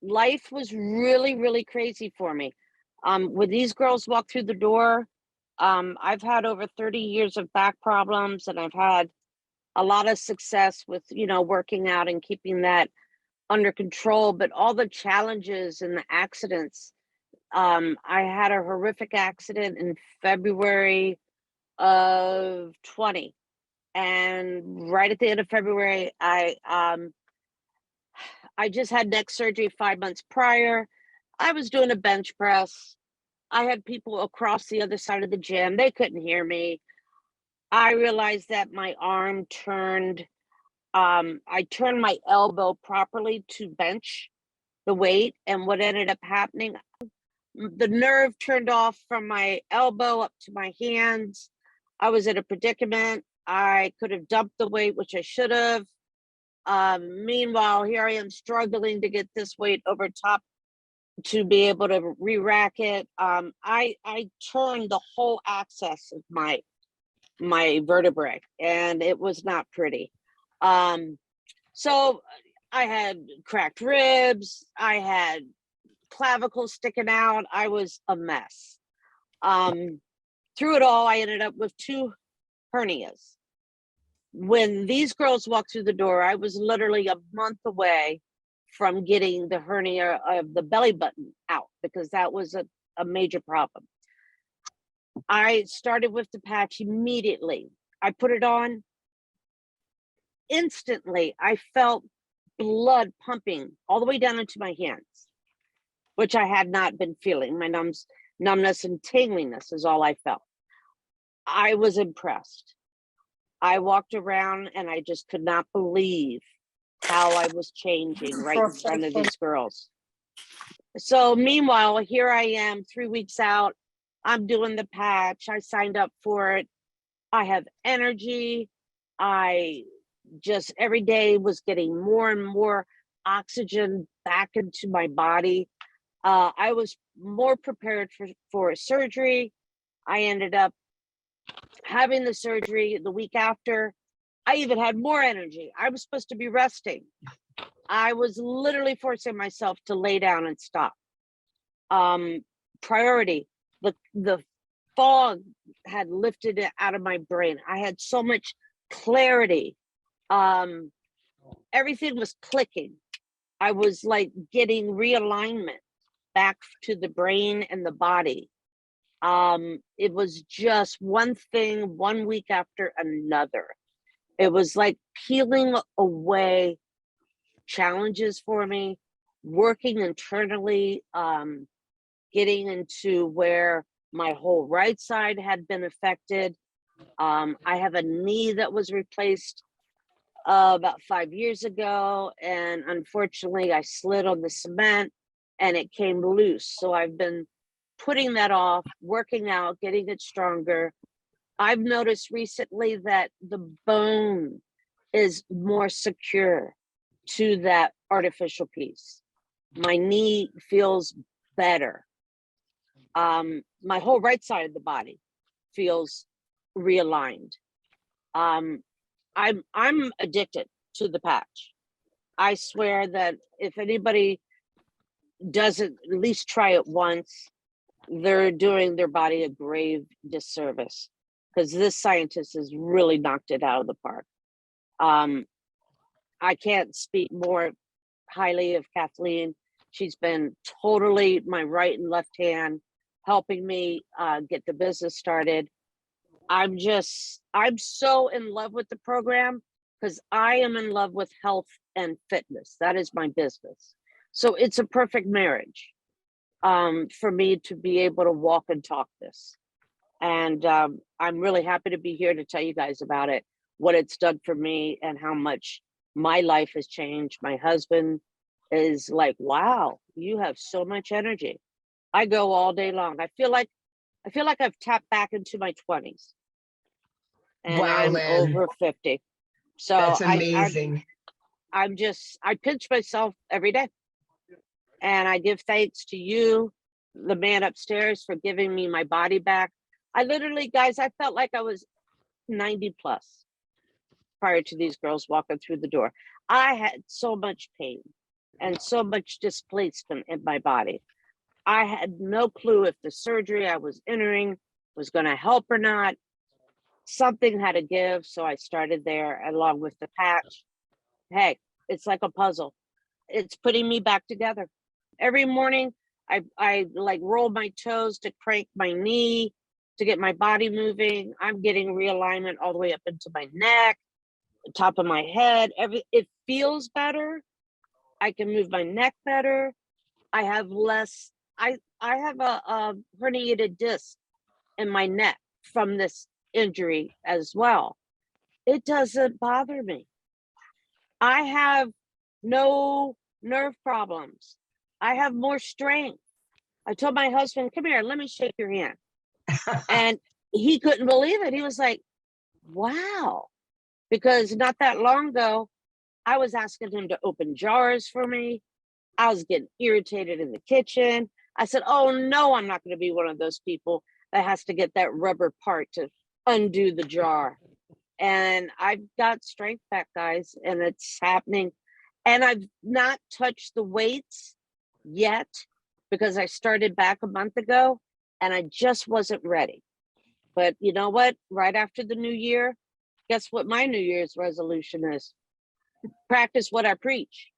life was really, really crazy for me. When these girls walk through the door, I've had over 30 years of back problems, and I've had a lot of success with, working out and keeping that under control, but all the challenges and the accidents. I had a horrific accident in February of 20. And right at the end of February, I just had neck surgery 5 months prior. I was doing a bench press. I had people across the other side of the gym. They couldn't hear me. I realized that my arm turned, I turned my elbow properly to bench the weight. And what ended up happening, the nerve turned off from my elbow up to my hands. I was in a predicament. I could have dumped the weight, which I should have. Meanwhile, here I am struggling to get this weight over top to be able to re-rack it. I turned the whole axis of my vertebrae, and it was not pretty. So I had cracked ribs. I had clavicle sticking out. I was a mess. Through it all, I ended up with 2 hernias. When these girls walked through the door, I was literally a month away from getting the hernia of the belly button out, because that was a major problem. I started with the patch immediately. I put it on. Instantly, I felt blood pumping all the way down into my hands, which I had not been feeling. My numbness and tingliness is all I felt. I was impressed. I walked around and I just could not believe how I was changing right in front of these girls. So meanwhile, here I am 3 weeks out. I'm doing the patch. I signed up for it. I have energy. I just every day was getting more and more oxygen back into my body. I was more prepared for a surgery. I ended up having the surgery the week after. I even had more energy. I was supposed to be resting. I was literally forcing myself to lay down and stop. Priority, the fog had lifted it out of my brain. I had so much clarity. Everything was clicking. I was like getting realignment back to the brain and the body. It was just one thing, 1 week after another. It was like peeling away challenges for me, working internally, getting into where my whole right side had been affected. I have a knee that was replaced about 5 years ago, and unfortunately I slid on the cement and it came loose. So I've been putting that off, working out, getting it stronger. I've noticed recently that the bone is more secure to that artificial piece. My knee feels better. My whole right side of the body feels realigned. I'm addicted to the patch. I swear that if anybody doesn't at least try it once, they're doing their body a grave disservice, because this scientist has really knocked it out of the park. I can't speak more highly of Kathleen. She's been totally my right and left hand, helping me get the business started. I'm so in love with the program, because I am in love with health and fitness. That is my business. So it's a perfect marriage for me to be able to walk and talk this. And I'm really happy to be here to tell you guys about it, what it's done for me and how much my life has changed. My husband is like, wow, you have so much energy. I go all day long. I feel like I've tapped back into my 20s. And Wow, I'm Lynn. over 50. So That's amazing. I pinch myself every day. And I give thanks to you, the man upstairs, for giving me my body back. I literally, guys, I felt like I was 90 plus prior to these girls walking through the door. I had so much pain. and so much displacement in my body. I had no clue if the surgery I was entering was going to help or not. Something had to give, so I started there along with the patch. Hey, it's like a puzzle. It's putting me back together. Every morning, I like roll my toes to crank my knee to get my body moving. I'm getting realignment all the way up into my neck, top of my head. It feels better. I can move my neck better. I have less. I have a herniated disc in my neck from this injury as well. It doesn't bother me. I have no nerve problems. I have more strength. I told my husband, come here, let me shake your hand. And he couldn't believe it. He was like, wow. Because not that long ago, I was asking him to open jars for me. I was getting irritated in the kitchen. I said, oh no, I'm not going to be one of those people that has to get that rubber part to undo the jar. And I've got strength back, guys, and it's happening. And I've not touched the weights yet because I started back a month ago and I just wasn't ready. But you know what? Right after the new year, guess what my New Year's resolution is? Practice what I preach.